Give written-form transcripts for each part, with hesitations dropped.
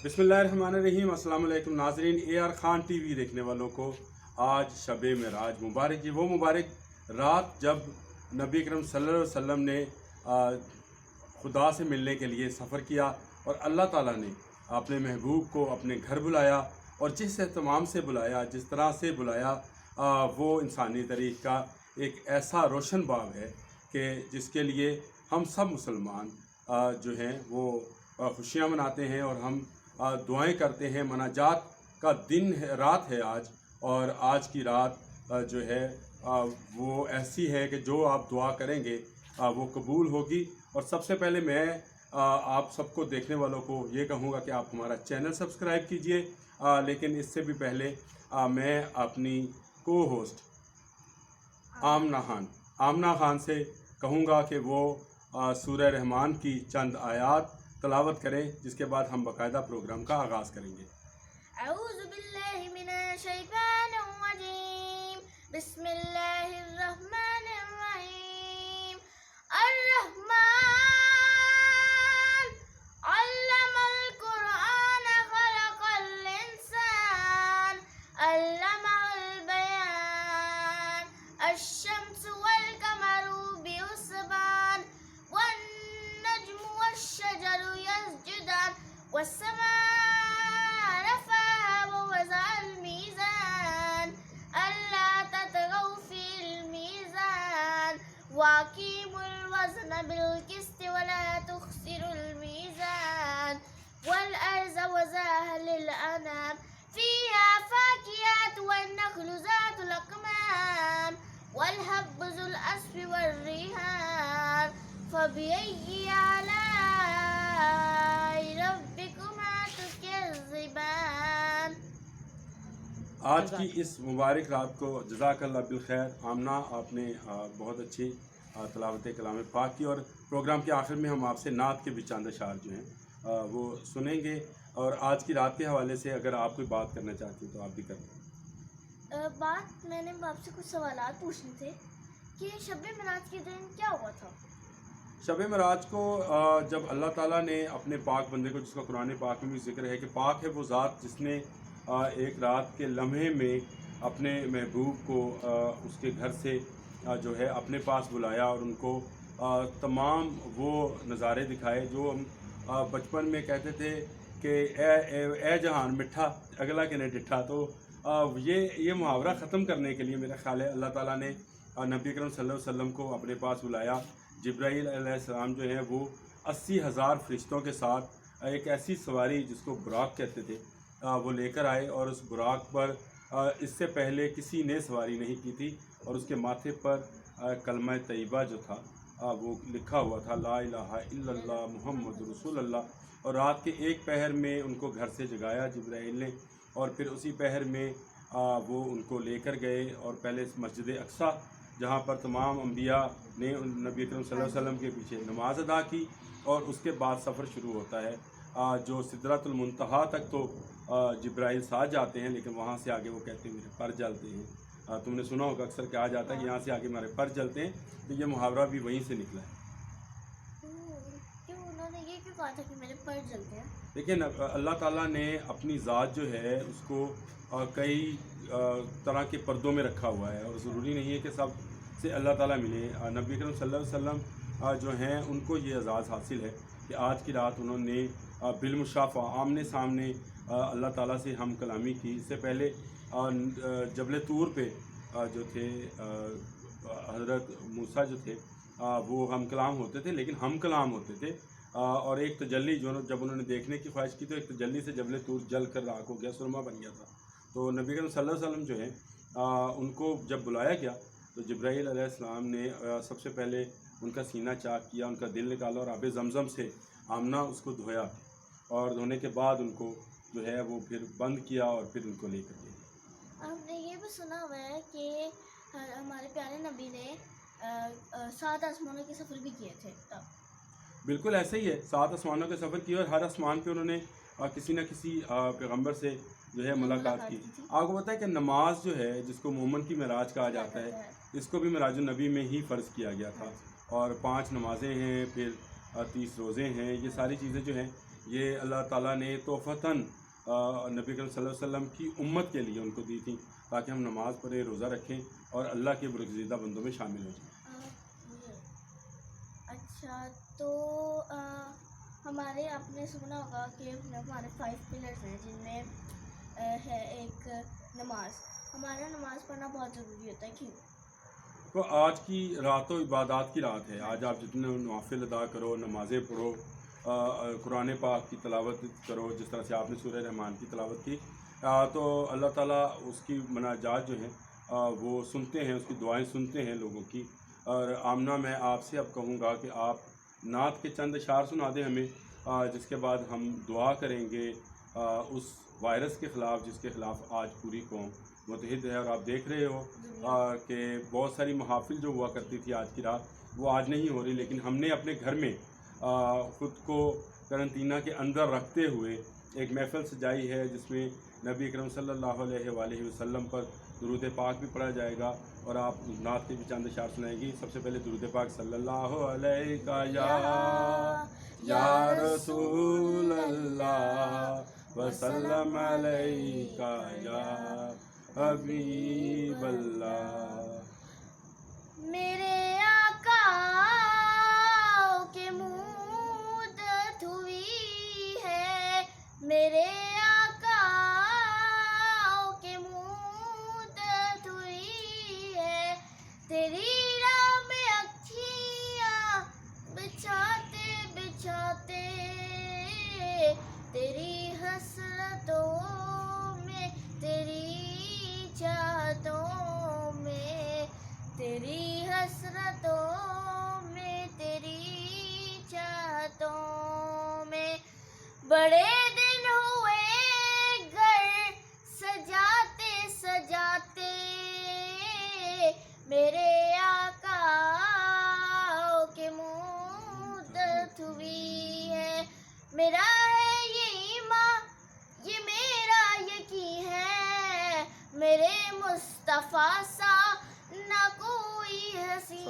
बिस्मिल्लाहिर्रहमानिर्रहीम। अस्सलाम वालेकुम नाज़रीन। AR खान TV देखने वालों को आज शब मेराज मुबारक। ये वो मुबारक रात जब नबी करम सल्लल्लाहु अलैहि वसल्लम ने खुदा से मिलने के लिए सफ़र किया और अल्लाह ताला ने अपने महबूब को अपने घर बुलाया और जिस एहतमाम से बुलाया, जिस तरह से बुलाया, वो इंसानी तारीख़ का एक ऐसा रोशन बाब है कि जिसके लिए हम सब मुसलमान जो हैं वो खुशियाँ मनाते हैं और हम दुआएं करते हैं। मनाजात का दिन है, रात है आज, और आज की रात जो है वो ऐसी है कि जो आप दुआ करेंगे वो कबूल होगी। और सबसे पहले मैं आप सबको देखने वालों को ये कहूँगा कि आप हमारा चैनल सब्सक्राइब कीजिए, लेकिन इससे भी पहले मैं अपनी को होस्ट आमना खान से कहूँगा कि वो सूरह रहमान की चंद आयात तलावत करें, जिसके बाद हम बाकायदा प्रोग्राम का आगाज़ करेंगे। अऊज़ु बिल्लाहि मिनश शैतानिर रजीम, बिस्मिल्लाहिर रहमानिर रहीम। अर्रहमान अल्लमल कुरआन खलक़ल इंसान अल्लमहुल बयान अश-शम्सु वल क़मरु बिहुस्बान वन नज्मु वश-शजरु यस्जुदान वस्समाअ रफ़अहा ववज़अल मीज़ान अल्ला ततगौ फ़िल मीज़ान वअक़ीमुल वज़न बिल क़िस्ति वला तुख़्सिरुल मीज़ान वल अर्ज़ वज़अहा लिल अनाम फ़ीहा फ़ाकिहतुन वन्नख़्लु ज़ातुल अक़माम वल हब्बु ज़ुल अस्फ़ि वर्रिहान फ़बिअय्यि आलाइ रब्बिकुमा तुकज़्ज़िबान। आज की इस मुबारक रात को जज़ाकल्लाह बिल खैर। आमना, आपने बहुत अच्छी तलावत कलाम पाक की, और प्रोग्राम के आखिर में हम आपसे नात के भी चंद अशार जो हैं वो सुनेंगे। और आज की रात के हवाले से अगर आप कोई बात करना चाहती हैं तो आप भी करें। मैंने आपसे कुछ सवालात पूछने थे कि शब मेराज के दिन क्या हुआ था। शब मेराज को जब अल्लाह ताला ने अपने पाक बंदे को, जिसका कुरान पाक में भी जिक्र है कि पाक है वो ज़ात जिसने एक रात के लम्हे में अपने महबूब को उसके घर से जो है अपने पास बुलाया और उनको तमाम वो नज़ारे दिखाए जो हम बचपन में कहते थे कि ए जहान मिठा अगला के ने डिठा। तो ये मुहावरा ख़त्म करने के लिए मेरा ख्याल है अल्लाह ताला ने नबी करम सल्लल्लाहु अलैहि वसल्लम को अपने पास बुलाया। जिब्राईल अलैहिस्सलाम जो है वो 80,000 फरिश्तों के साथ एक ऐसी सवारी जिसको बुराक कहते थे वो लेकर आए, और उस बुराक पर इससे पहले किसी ने सवारी नहीं की थी, और उसके माथे पर कलमा तैयबा जो था वो लिखा हुआ था, ला इलाहा इल्लल्लाह मुहम्मदुर रसूलुल्लाह। और रात के एक पहर में उनको घर से जगाया जिब्राईल ने, और फिर उसी पहर में वो उनको लेकर गए और पहले मस्जिद अक्सा, जहाँ पर तमाम अंबिया ने नबी करम सल्लल्लाहु अलैहि वसल्लम के पीछे नमाज अदा की, और उसके बाद सफ़र शुरू होता है जो सिदरतुल मुंतहा तक तो जिब्राईल साथ जाते हैं, लेकिन वहाँ से आगे वो कहते हैं मेरे पर जलते हैं। तुमने सुना होगा अक्सर कहा जाता है कि यहाँ से आगे हमारे पर जलते हैं, तो ये मुहावरा भी वहीं से निकला है। क्यों उन्होंने ये क्यों कहा था कि मेरे पर जलते हैं? लेकिन अल्लाह ताला ने अपनी ज़ात जो है उसको कई तरह के पर्दों में रखा हुआ है, और ज़रूरी नहीं है कि सब से अल्लाह ताला मिले। नबी करम सल्लल्लाहु अलैहि वसल्लम जो हैं उनको ये एजाज़ हासिल है कि आज की रात उन्होंने बिलमुशाफ़ा आमने सामने अल्लाह ताला से हम कलामी की। इससे पहले जबल तूर पे जो थे हज़रत मूसा जो थे वो हम कलाम होते थे, लेकिन हम कलाम होते थे। और एक तजल्ली जो जब उन्होंने देखने की ख्वाहिश की तो एक तजल्ली से जबल तूर जल कर राख हो गया, सुरमा बन गया था। तो नबी करम सल्लल्लाहु अलैहि वसल्लम जो है उनको जब बुलाया गया तो जिब्राईल अलैहिस्सलाम ने सबसे पहले उनका सीना चाक किया, उनका दिल निकाला और आबे ज़मज़म से आमना उसको धोया, और धोने के बाद उनको जो है वो फिर बंद किया और फिर उनको लेकर गए। हमने ये भी सुना हुआ है कि हमारे प्यारे नबी ने 7 आसमानों के सफ़र भी किए थे तब। बिल्कुल ऐसे ही है, 7 आसमानों के सफ़र किए और हर आसमान पे उन्होंने किसी न किसी पैगंबर से जो है मुलाकात की। आपको पता है कि नमाज जो है जिसको मोमन की मेराज कहा जाता है, इसको भी मेराजुन नबी में ही फ़र्ज़ किया गया था, और 5 नमाज़ें हैं, फिर 30 रोज़े हैं। ये सारी चीज़ें जो हैं یہ اللہ تعالیٰ نے توفتاً نبی کریم صلی اللہ علیہ وسلم کی امت کے لیے ان کو دی تھی تاکہ ہم نماز پڑھیں، روزہ رکھیں اور اللہ کے برگزیدہ بندوں میں شامل ہو جائیں۔ اچھا، تو ہمارے آپ نے سنا ہوگا کہ ہمارے 5 پلرز ہیں جن میں ہے ایک نماز. ہمارا نماز پڑھنا بہت ضروری ہوتا ہے. کیوں؟ تو آج کی رات تو عبادات کی رات ہے. آج آپ جتنے نوافل ادا کرو، نمازیں پڑھو، قرآن پاک کی تلاوت کرو، جس طرح سے آپ نے سورہ رحمان کی تلاوت کی، تو اللہ تعالیٰ اس کی مناجات جو ہیں وہ سنتے ہیں، اس کی دعائیں سنتے ہیں لوگوں کی. اور آمنہ میں آپ سے اب کہوں گا کہ آپ نعت کے چند اشعار سنا دیں ہمیں، جس کے بعد ہم دعا کریں گے اس وائرس کے خلاف جس کے خلاف آج پوری قوم متحد ہے. اور آپ دیکھ رہے ہو کہ بہت ساری محافل جو ہوا کرتی تھی آج کی رات وہ آج نہیں ہو رہی، لیکن ہم نے اپنے گھر میں خود کو قرنطینہ کے اندر رکھتے ہوئے ایک محفل سجائی ہے جس میں نبی اکرم صلی اللہ علیہ وآلہ وسلم پر درود پاک بھی پڑھا جائے گا اور آپ نعت کے بھی چند اشعار سنائیں گی. سب سے پہلے درود پاک صلی اللہ علیہ یا رسول اللہ وسلم علیہ یا حبیب اللہ. میرے آقا کے مدت ہوئی ہے، میرے آقا کے مدت ہوئی ہے، تیری راہ میں اکھیاں بچھاتے بچھاتے، تیری حسرتوں میں تیری چاہتوں میں، تیری حسرتوں میں تیری چاہتوں میں، بڑے دن ہوئے گھر سجاتے سجاتے، میرے آقا کی مدت ہوئی ہے. میرا ہے یہ ایمان، یہ میرا یقین ہے، میرے مصطفیٰ سا نہ کوئی ہنسی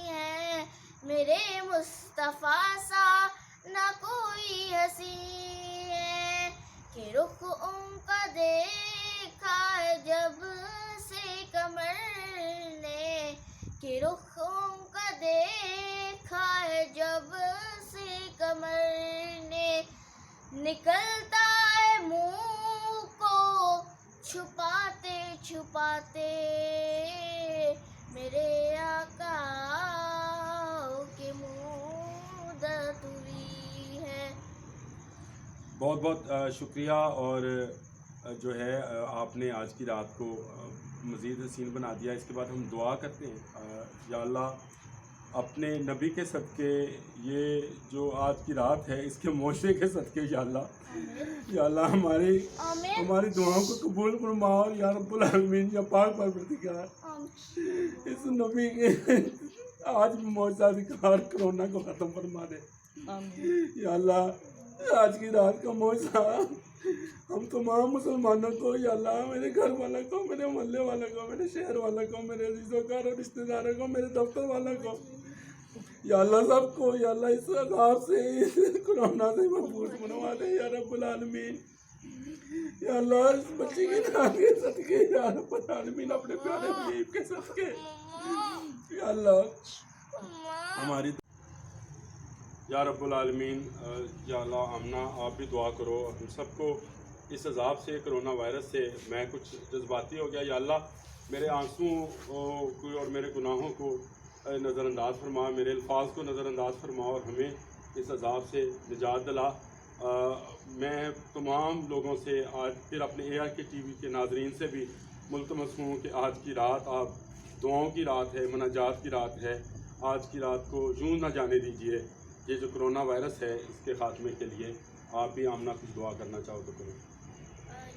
ہے، میرے مصطفیٰ سا نہ کوئی ہنسی ہے، کہ رخ ان کا دیکھا ہے جب سے قمر نے، کہ رخ ان کا دیکھا ہے جب سے قمر نے، نکلتا ہے منہ کو چھپاتے چھپاتے، میرے آقا کی مدت ہوئی ہے. بہت بہت شکریہ. اور جو ہے آپ نے آج کی رات کو مزید حسین بنا دیا. اس کے بعد ہم دعا کرتے ہیں. یا اللہ اپنے نبی کے صدقے یہ جو آج کی رات ہے اس کے معاشرے کے صدقے یا اللہ ہماری دعاؤں کو قبول فرما. اور یا رب العالمین یا پاک پروردگار اس نبی کے آج معجزہ دکھار کرونا کو ختم فرما دے. یا اللہ آج کی رات کا معجزہ ہم تمام مسلمانوں کو، یا اللہ میرے گھر والوں کو، میرے محلے والوں کو، میرے شہر والوں کو، میرے عزیزوں کا اور رشتہ داروں کو، میرے دفتر والوں کو، یا اللہ سب کو یا اللہ اس عذاب سے، اس کرونا سے محفوظ بنوا دے یا رب العالمین. یا اللہ اس بچی کے نام کے صدقے یا رب العالمین اپنے پیارے حبیب کے صدقے یا اللہ ہماری یا رب العالمین. یا اللہ آمنہ آپ بھی دعا کرو ہم سب کو اس عذاب سے، کرونا وائرس سے. میں کچھ جذباتی ہو گیا. یا اللہ میرے آنسوؤں کو اور میرے گناہوں کو نظر انداز فرما، میرے الفاظ کو نظر انداز فرما اور ہمیں اس عذاب سے نجات دلا. میں تمام لوگوں سے آج پھر اپنے اے آئی کے ٹی وی کے ناظرین سے بھی ملتمس ہوں کہ آج کی رات آپ دعاؤں کی رات ہے، مناجات کی رات ہے. آج کی رات کو یوں نہ جانے دیجیے. یہ جو کرونا وائرس ہے اس کے خاتمے کے لیے آپ بھی آمنہ کچھ دعا کرنا چاہو تو کریں.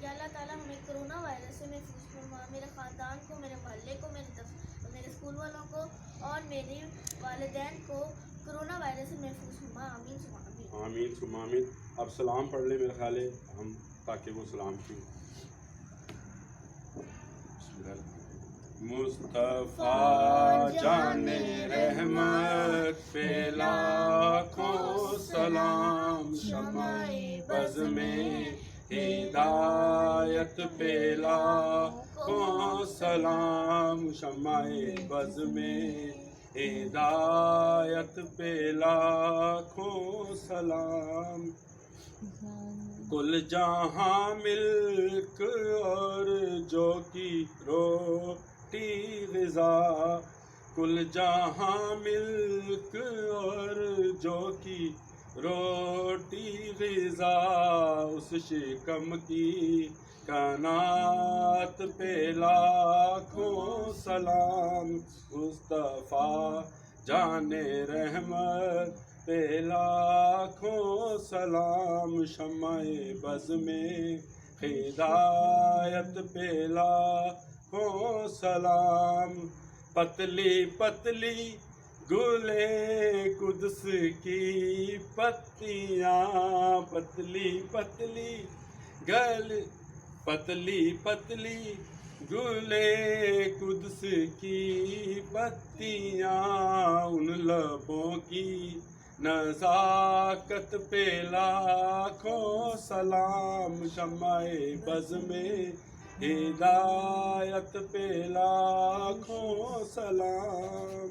یا اللہ تعالیٰ ہمیں کرونا وائرس سے محفوظ فرما، میرے خاندان کو، میرے محلے کو، میرے اسکول والوں کو اور میرے والدین کو کرونا وائرس سے محفوظ فرما. آمین ثم آمین. آمین ثم آمین. اب سلام پڑھ لیں میرے خیال ہے ہم، تاکہ وہ سلام کی. بسم اللہ. مصطفیٰ جانے رحمت پہ لاکھوں سلام، شمع بز میں ہدایت پہ لاکھوں سلام، شمع بز میں ہدایت پہ لاکھوں سلام۔ کل جہاں ملک اور جو کی روٹی غذا، کل جہاں ملک اور جو کی روٹی غذا، اس شکم کی کائنات پہ لاکھوں سلام، مصطفیٰ جانے رحمت پہ لاکھوں سلام، شمع بز میں ہدایت پہ لاکھوں سلام۔ پتلی پتلی گلے قدس کی پتیاں، پتلی پتلی پتلی پتلی گلے قدس کی پتیاں، ان لبوں کی نزاکت پہ لاکھوں سلام، شمع بز میں ہدایت پہ لاکھوں سلام۔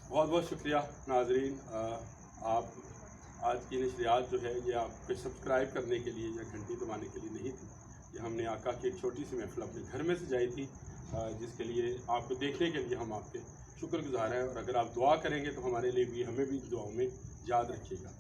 بہت بہت شکریہ ناظرین، آپ آج کی نشریات جو ہے یہ آپ پہ سبسکرائب کرنے کے لیے یا گھنٹی دبانے کے لیے نہیں تھی، یہ ہم نے آقا کی ایک چھوٹی سی محفل اپنے گھر میں سجائی تھی، جس کے لیے آپ کو دیکھنے کے لیے ہم آپ کے شکر گزار ہیں، اور اگر آپ دعا کریں گے تو ہمارے لیے بھی، ہمیں بھی دعاؤں میں یاد رکھیے گا۔